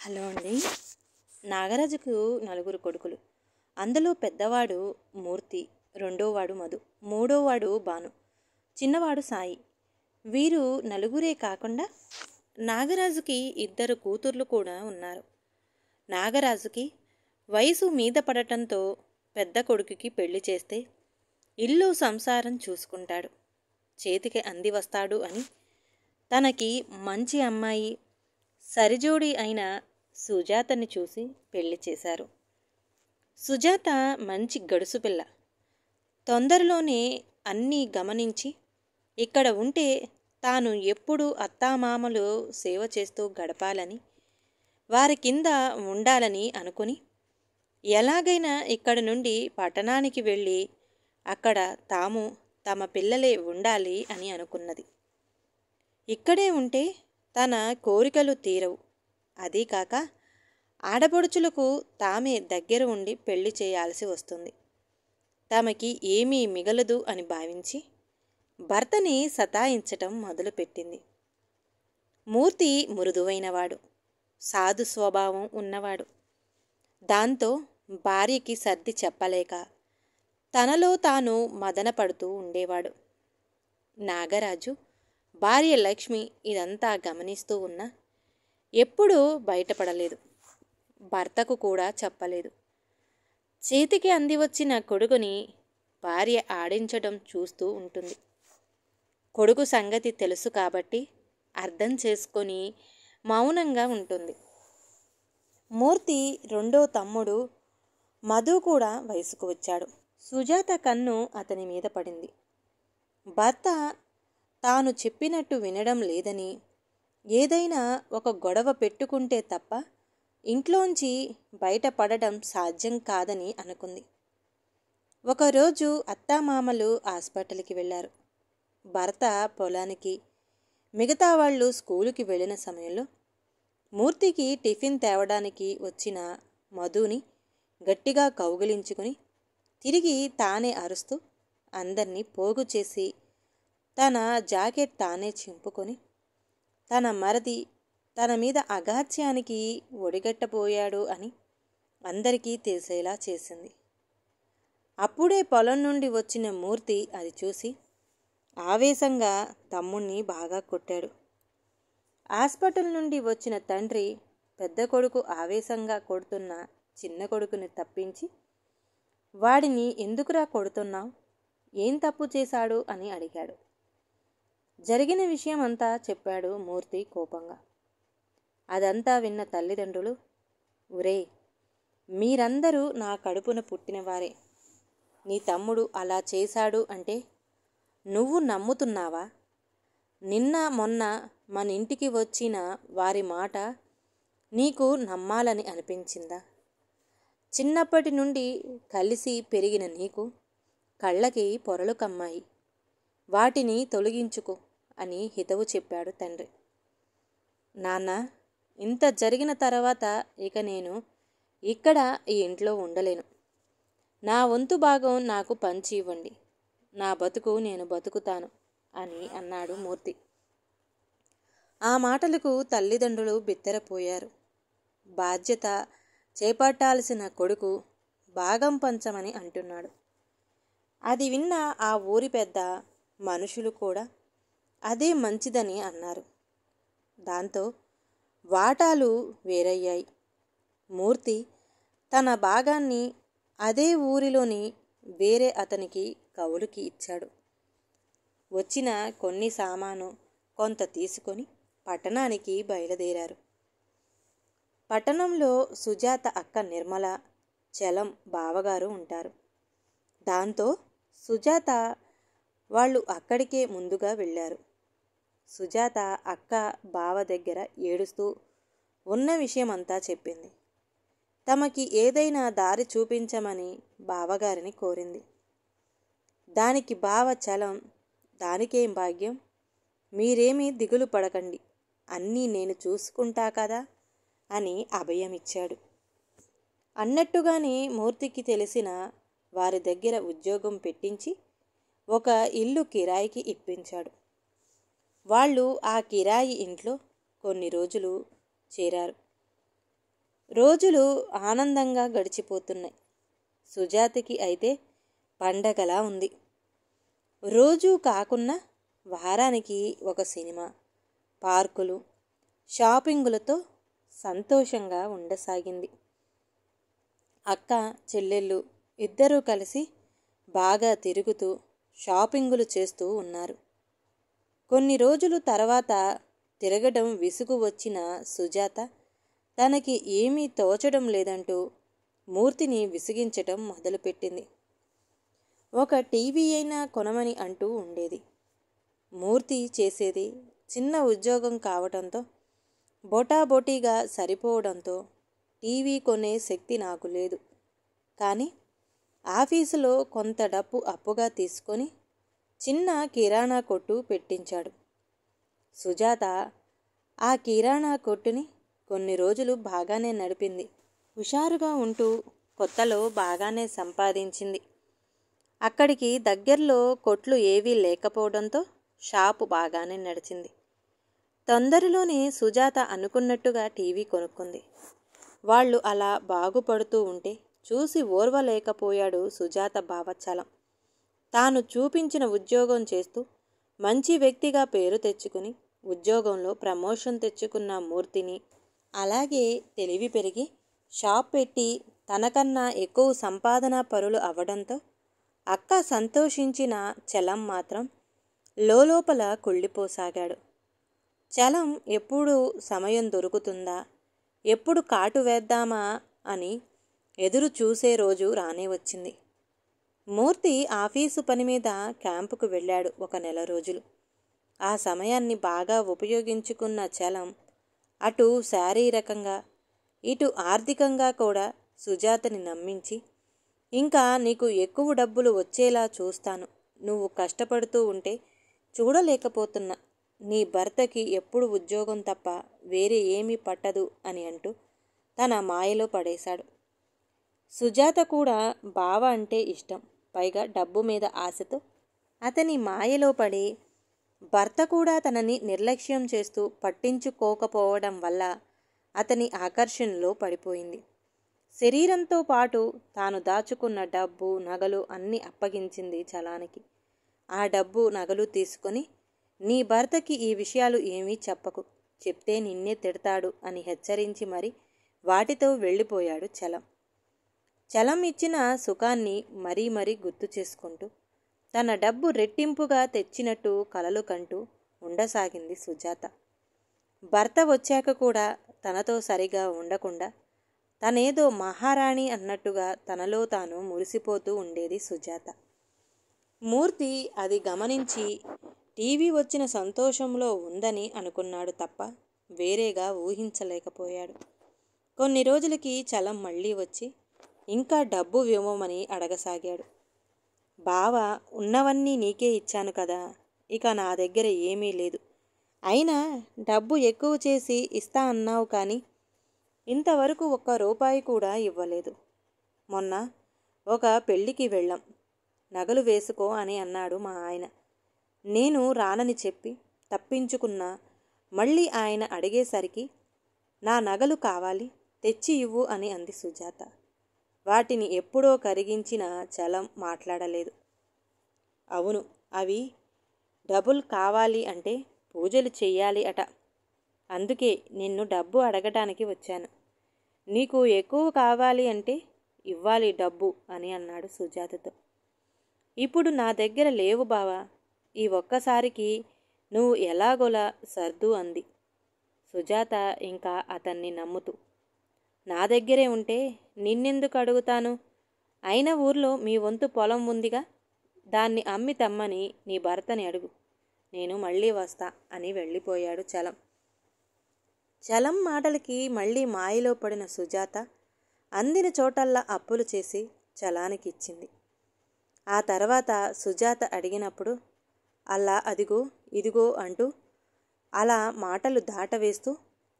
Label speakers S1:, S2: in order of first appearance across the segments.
S1: Hello అండి. నాగరాజుకు నలుగురు కొడుకులు. అందులో పెద్దవాడు మూర్తి, రెండోవాడు మధు, మూడోవాడు భాను, చిన్నవాడు సాయి. వీరు నలుగురే కాకుండా నాగరాజుకి ఇద్దరు కూతుర్లు కూడా ఉన్నారు. నాగరాజుకి వయసు మీద పడటంతో పెద్ద కొడుకుకి పెళ్లి చేస్తే ఇల్లు సంసారం చూసుకుంటాడు, చేతికి అంది వస్తాడు అని తనకి మంచి అమ్మాయి, సరిజోడి అయిన సుజాతని చూసి పెళ్లి చేశారు. సుజాత మంచి గడుసు పిల్ల. తొందరలోనే అన్నీ గమనించి ఇక్కడ ఉంటే తాను ఎప్పుడూ అత్తామామలు సేవ చేస్తూ గడపాలని, వారి కింద ఉండాలని అనుకుని ఎలాగైనా ఇక్కడ నుండి పట్టణానికి వెళ్ళి అక్కడ తమ పిల్లలే ఉండాలి అని అనుకున్నది. ఇక్కడే ఉంటే తన కోరికలు తీరవు, అదీ కాక ఆడపడుచులకు తామే దగ్గర ఉండి పెళ్లి చేయాల్సి వస్తుంది, తమకి ఏమీ మిగలదు అని భావించి భర్తని సతాయించటం మొదలుపెట్టింది. మూర్తి మృదువైనవాడు, సాధు స్వభావం ఉన్నవాడు. దాంతో భార్యకి సర్ది చెప్పలేక తనలో తాను మదన పడుతూ ఉండేవాడు. నాగరాజు భార్య లక్ష్మి ఇదంతా గమనిస్తూ ఉన్నా ఎప్పుడూ బయటపడలేదు, భర్తకు కూడా చెప్పలేదు. చేతికి అంది వచ్చిన కొడుకుని భార్య ఆడించడం చూస్తూ ఉంటుంది. కొడుకు సంగతి తెలుసు కాబట్టి అర్థం చేసుకొని మౌనంగా ఉంటుంది. మూర్తి రెండో తమ్ముడు మధు కూడా వయసుకు వచ్చాడు. సుజాత కన్ను అతని మీద పడింది. భర్త తాను చెప్పినట్టు వినడం లేదని, ఏదైనా ఒక గొడవ పెట్టుకుంటే తప్ప ఇంట్లోంచి బయటపడడం సాధ్యం కాదని అనుకుంది. ఒకరోజు అత్తామామలు హాస్పిటల్కి వెళ్ళారు. భర్త పొలానికి, మిగతా వాళ్ళు స్కూలుకి వెళ్ళిన సమయంలో మూర్తికి టిఫిన్ తేవడానికి వచ్చిన మధుని గట్టిగా కౌగిలించుకుని తిరిగి తానే అరుస్తూ అందర్నీ పోగు చేసి తన జాకెట్ తానే చింపుకొని తన మరది తన మీద అగాత్యానికి ఒడిగట్టబోయాడు అని అందరికీ తెలిసేలా చేసింది. అప్పుడే పొలం నుండి వచ్చిన మూర్తి అది చూసి ఆవేశంగా తమ్ముణ్ణి బాగా కొట్టాడు. హాస్పిటల్ నుండి వచ్చిన తండ్రి పెద్ద కొడుకు ఆవేశంగా కొడుతున్న చిన్న కొడుకుని తప్పించి, వాడిని ఎందుకురా కొడుతున్నావు, ఏం తప్పు చేశాడు అని అడిగాడు. జరిగిన విషయం అంతా చెప్పాడు మూర్తి కోపంగా. అదంతా విన్న తల్లిదండ్రులు, ఒరే, మీరందరూ నా కడుపున పుట్టినవారే, నీ తమ్ముడు అలా చేశాడు అంటే నువ్వు నమ్ముతున్నావా? నిన్న మొన్న మన ఇంటికి వచ్చిన వారి మాట నీకు నమ్మాలని అనిపించిందా? చిన్నప్పటి నుండి కలిసి పెరిగిన నీకు కళ్ళకి పొరలు కమ్మాయి, వాటిని తొలగించుకో అని హితవు చెప్పాడు తండ్రి. నాన్న, ఇంత జరిగిన తర్వాత ఇక నేను ఇక్కడ ఈ ఇంట్లో ఉండలేను, నా వంతు భాగం నాకు పంచి ఇవ్వండి, నా బతుకు నేను బతుకుతాను అని అన్నాడు మూర్తి. ఆ మాటలకు తల్లిదండ్రులు బిత్తరపోయారు. బాధ్యత చేపట్టాల్సిన కొడుకు భాగం పంచమని అంటున్నాడు. అది విన్న ఆ ఊరి పెద్ద మనుషులు కూడా అదే మంచిదని అన్నారు. దాంతో వాటాలు వేరయ్యాయి. మూర్తి తన భాగాన్ని అదే ఊరిలోని వేరే అతనికి కౌలుకి ఇచ్చాడు. వచ్చిన కొన్ని సామాను కొంత తీసుకొని పట్టణానికి బయలుదేరారు. పట్టణంలో సుజాత అక్క నిర్మల, చలం బావగారు ఉంటారు. దాంతో సుజాత వాళ్ళు అక్కడికే ముందుగా వెళ్ళారు. సుజాత అక్క బావ దగ్గర ఏడుస్తూ ఉన్న విషయమంతా చెప్పింది. తమకి ఏదైనా దారి చూపించమని బావగారిని కోరింది. దానికి బావ చలం, దానికేం భాగ్యం, మీరేమీ దిగులు పడకండి, అన్నీ నేను చూసుకుంటా కదా అని అభయమిచ్చాడు. అన్నట్టుగానే మూర్తికి తెలిసిన వారి దగ్గర ఉద్యోగం పెట్టించి ఒక ఇల్లు కిరాయికి ఇప్పించాడు. వాళ్ళు ఆ కిరాయి ఇంట్లో కొన్ని రోజులు చేరారు. రోజులు ఆనందంగా గడిచిపోతున్నాయి. సుజాతకి అయితే పండగలా ఉంది. రోజూ కాకున్నా వారానికి ఒక సినిమా, పార్కులు, షాపింగులతో సంతోషంగా ఉండసాగింది. అక్క చెల్లెళ్ళు ఇద్దరూ కలిసి బాగా తిరుగుతూ షాపింగులు చేస్తూ ఉన్నారు. కొన్ని రోజులు తర్వాత తిరగడం విసుగు వచ్చిన సుజాత తనకి ఏమీ తోచడం లేదంటూ మూర్తిని విసిగించటం మొదలుపెట్టింది. ఒక టీవీ అయినా కొనమని అంటూ ఉండేది. మూర్తి చేసేది చిన్న ఉద్యోగం కావటంతో బోటాబోటీగా సరిపోవడంతో టీవీ కొనే శక్తి నాకు లేదు. కానీ ఆఫీసులో కొంత డబ్బు అప్పుగా తీసుకొని చిన్న కిరాణా కొట్టు పెట్టించాడు. సుజాత ఆ కిరాణా కొట్టుని కొన్ని రోజులు బాగానే నడిపింది. హుషారుగా ఉంటూ కొత్తలో బాగానే సంపాదించింది. అక్కడికి దగ్గరలో కొట్లు ఏవీ లేకపోవడంతో షాపు బాగానే నడిచింది. తొందరలోనే సుజాత అనుకున్నట్టుగా టీవీ కొనుక్కుంది. వాళ్ళు అలా బాగుపడుతూ ఉంటే చూసి ఓర్వలేకపోయాడు సుజాత భావచలం. తాను చూపించిన ఉద్యోగం చేస్తూ మంచి వ్యక్తిగా పేరు తెచ్చుకుని ఉద్యోగంలో ప్రమోషన్ తెచ్చుకున్న మూర్తిని, అలాగే తెలివి పెరిగి షాప్ పెట్టి తనకన్నా ఎక్కువ సంపాదన పరులు అవ్వడంతో అక్క సంతోషించిన చలం మాత్రం లోపల కుళ్ళిపోసాగాడు. చలం ఎప్పుడు సమయం దొరుకుతుందా, ఎప్పుడు కాటు వేద్దామా అని ఎదురు చూసే రోజు రానే వచ్చింది. మూర్తి ఆఫీసు పని మీద క్యాంపుకు వెళ్ళాడు 1 నెల రోజులు. ఆ సమయాన్ని బాగా ఉపయోగించుకున్న చలం అటు శారీరకంగా ఇటు ఆర్థికంగా కూడా సుజాతని నమ్మించి, ఇంకా నీకు ఎక్కువ డబ్బులు వచ్చేలా చూస్తాను, నువ్వు కష్టపడుతూ ఉంటే చూడలేకపోతున్నా, నీ భర్తకి ఎప్పుడు ఉద్యోగం తప్ప వేరే ఏమీ పట్టదు అని అంటూ తన మాయలో పడేశాడు. సుజాత కూడా బావ అంటే ఇష్టం, పైగా డబ్బు మీద ఆశతో అతని మాయలో పడి భర్త కూడా తనని నిర్లక్ష్యం చేస్తూ పట్టించుకోకపోవడం వల్ల అతని ఆకర్షణలో పడిపోయింది. శరీరంతో పాటు తాను దాచుకున్న డబ్బు నగలు అన్నీ అప్పగించింది చలానికి. ఆ డబ్బు నగలు తీసుకొని, నీ భర్తకి ఈ విషయాలు ఏమీ చెప్పకు, చెప్తే నిన్నే తిడతాడు అని హెచ్చరించి మరి వాటితో వెళ్ళిపోయాడు చలం. చలం ఇచ్చిన సుఖాన్ని మరీ మరీ గుర్తు చేసుకుంటూ తన డబ్బు రెట్టింపుగా తెచ్చినట్టు కలలు కంటూ ఉండసాగింది సుజాత. భర్త వచ్చాక కూడా తనతో సరిగా ఉండకుండా తనేదో మహారాణి అన్నట్టుగా తనలో తాను మురిసిపోతూ ఉండేది సుజాత. మూర్తి అది గమనించి టీవీ వచ్చిన సంతోషంలో ఉందని అనుకున్నాడు తప్ప వేరేగా ఊహించలేకపోయాడు. కొన్ని రోజులకి చలం మళ్ళీ వచ్చి ఇంకా డబ్బు ఇవ్వమని అడగసాగాడు. బావ, ఉన్నవన్నీ నీకే ఇచ్చాను కదా, ఇక నా దగ్గర ఏమీ లేదు, అయినా డబ్బు ఎక్కువ చేసి ఇస్తా అన్నావు కానీ ఇంతవరకు 1 రూపాయి కూడా ఇవ్వలేదు. మొన్న ఒక పెళ్ళికి వెళ్ళాం, నగలు వేసుకో అని అన్నాడు మా ఆయన. నేను రానని చెప్పి తప్పించుకున్నా. మళ్ళీ ఆయన అడిగేసరికి నా నగలు కావాలి, తెచ్చి ఇవ్వు అని అంది సుజాత. వాటిని ఎప్పుడో కరిగించిన చలం మాట్లాడలేదు. అవును, అవి డబుల్ కావాలి అంటే పూజలు చెయ్యాలి అట, అందుకే నిన్ను డబ్బు అడగటానికి వచ్చాను. నీకు ఎక్కువ కావాలి అంటే ఇవ్వాలి డబ్బు అని అన్నాడు సుజాతతో. ఇప్పుడు నా దగ్గర లేవు బావా, ఈ ఒక్కసారికి నువ్వు ఎలాగోలా సర్దు అంది సుజాత ఇంకా అతన్ని నమ్ముతూ. నా దగ్గరే ఉంటే నిన్నెందుకు అడుగుతాను, అయిన ఊర్లో మీ వంతు పొలం ఉందిగా, దాన్ని అమ్మి తమ్మని నీ భర్తని అడుగు, నేను మళ్ళీ వస్తా అని వెళ్ళిపోయాడు చలం. చలం మాటలకి మళ్ళీ మాయలో పడిన సుజాత అందిన చోటల్లా అప్పులు చేసి చలానికి ఇచ్చింది. ఆ తర్వాత సుజాత అడిగినప్పుడు అలా అదిగో ఇదిగో అంటూ అలా మాటలు దాటవేస్తూ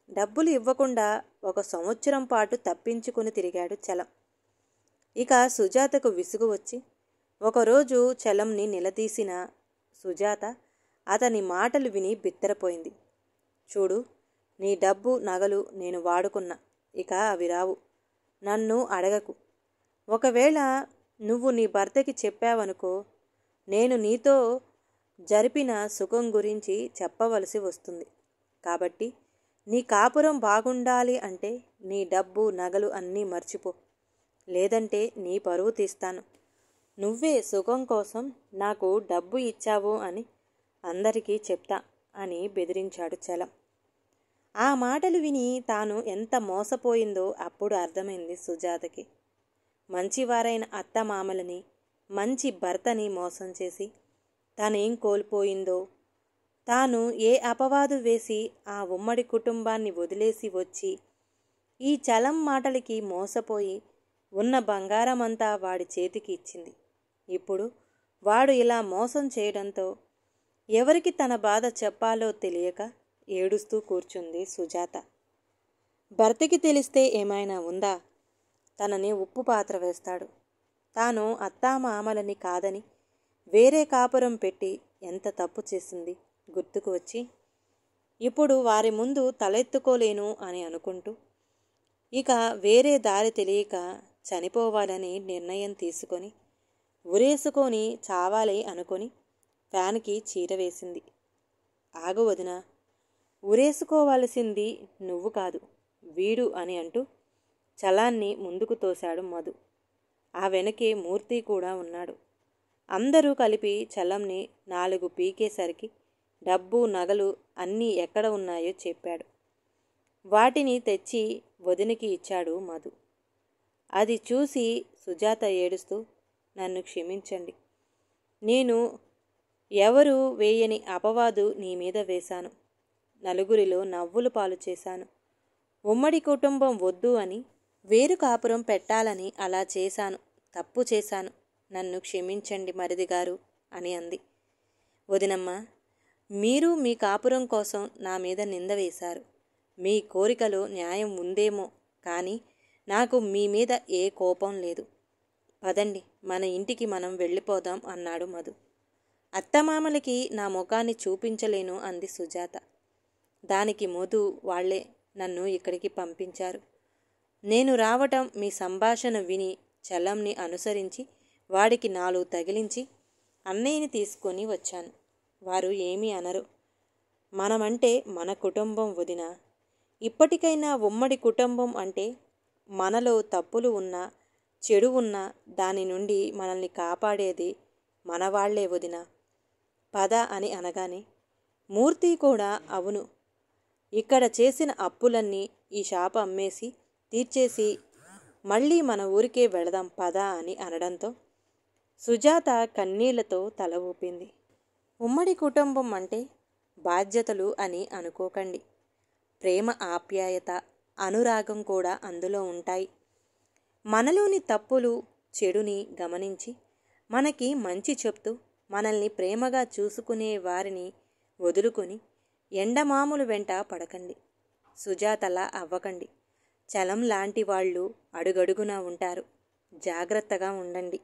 S1: డబ్బులు ఇవ్వకుండా 1 సంవత్సరం పాటు తప్పించుకుని తిరిగాడు చలం. ఇక సుజాతకు విసుగు వచ్చి ఒకరోజు చలంని నిలదీసిన సుజాత అతని మాటలు విని బిత్తరపోయింది. చూడు, నీ డబ్బు నగలు నేను వాడుకున్నా, ఇక అవి రావు. నన్ను అడగకు. ఒకవేళ నువ్వు నీ భర్తకి చెప్పావనుకో, నేను నీతో జరిపిన సుఖం గురించి చెప్పవలసి వస్తుంది. కాబట్టి నీ కాపురం బాగుండాలి అంటే నీ డబ్బు నగలు అన్నీ మర్చిపో. లేదంటే నీ పరువు తీస్తాను. నువ్వే సుఖం కోసం నాకు డబ్బు ఇచ్చావు అని అందరికీ చెప్తా అని బెదిరించాడు చలం. ఆ మాటలు విని తాను ఎంత మోసపోయిందో అప్పుడు అర్థమైంది సుజాతకి. మంచివారైన అత్తమామలని, మంచి భర్తని మోసం చేసి తనేం కోల్పోయిందో, తాను ఏ అపవాదు వేసి ఆ ఉమ్మడి కుటుంబాన్ని వదిలేసి వచ్చి ఈ చలం మాటలకి మోసపోయి ఉన్న బంగారమంతా వాడి చేతికి ఇచ్చింది. ఇప్పుడు వాడు ఇలా మోసం చేయడంతో ఎవరికి తన బాధ చెప్పాలో తెలియక ఏడుస్తూ కూర్చుంది సుజాత. భర్తకి తెలిస్తే ఏమైనా ఉందా? తనని ఉప్పు పాత్ర వేస్తాడు. తాను అత్తామామలని కాదని వేరే కాపురం పెట్టి ఎంత తప్పు చేసింది గుర్తుకు వచ్చి ఇప్పుడు వారి ముందు తలెత్తుకోలేను అని అనుకుంటూ ఇక వేరే దారి తెలియక చనిపోవాలని నిర్ణయం తీసుకొని ఉరేసుకొని చావాలి అనుకొని ఫ్యాన్కి చీర వేసింది. ఆగు వదినా, ఉరేసుకోవాల్సింది నువ్వు కాదు వీడు అని అంటూ చలాన్ని ముందుకు తోశాడు మధు. ఆ వెనకే మూర్తి కూడా ఉన్నాడు. అందరూ కలిపి చలంని 4 పీకేసరికి డబ్బు నగలు అన్నీ ఎక్కడ ఉన్నాయో చెప్పాడు. వాటిని తెచ్చి వదినికి ఇచ్చాడు మధు. అది చూసి సుజాత ఏడుస్తూ, నన్ను క్షమించండి. నేను ఎవరు వేయని అపవాదు నీ మీద వేశాను. నలుగురిలో నవ్వులు పాలు చేశాను. ఉమ్మడి కుటుంబం వద్దు అని వేరు కాపురం పెట్టాలని అలా చేశాను. తప్పు చేశాను. నన్ను క్షమించండి మరిదిగారు అని అంది. వదినమ్మ, మీరు మీ కాపురం కోసం నా మీద నింద వేశారు. మీ కోరికలో న్యాయం ఉందేమో, కానీ నాకు మీ మీద ఏ కోపం లేదు. పదండి, మన ఇంటికి మనం వెళ్ళిపోదాం అన్నాడు మధు. అత్తమామలకి నా ముఖాన్ని చూపించలేను అంది సుజాత. దానికి మధు వాళ్లే నన్ను ఇక్కడికి పంపించారు. నేను రావటం మీ సంభాషణ విని చలంని అనుసరించి వాడికి 4 తగిలించి అన్నయ్యని తీసుకొని వచ్చాను. వారు ఏమీ అనరు. మనమంటే మన కుటుంబం వదినా. ఇప్పటికైనా ఉమ్మడి కుటుంబం అంటే మనలో తప్పులు ఉన్నా చెడు ఉన్నా దాని నుండి మనల్ని కాపాడేది మనవాళ్లే వదినా. పద అని అనగానే మూర్తి కూడా అవును, ఇక్కడ చేసిన అప్పులన్నీ ఈ షాపు అమ్మేసి తీర్చేసి మళ్ళీ మన ఊరికే వెళదాం పద అని అనడంతో సుజాత కన్నీళ్లతో తల ఊపింది. ఉమ్మడి కుటుంబం అంటే బాధ్యతలు అని అనుకోకండి. ప్రేమ, ఆప్యాయత, అనురాగం కూడా అందులో ఉంటాయి. మనలోని తప్పులు చెడుని గమనించి మనకి మంచి చెప్తూ మనల్ని ప్రేమగా చూసుకునే వారిని వదులుకొని ఎండమాములు వెంట పడకండి. సుజాతలా అవ్వకండి. చలం లాంటి వాళ్ళు అడుగడుగునా ఉంటారు. జాగ్రత్తగా ఉండండి.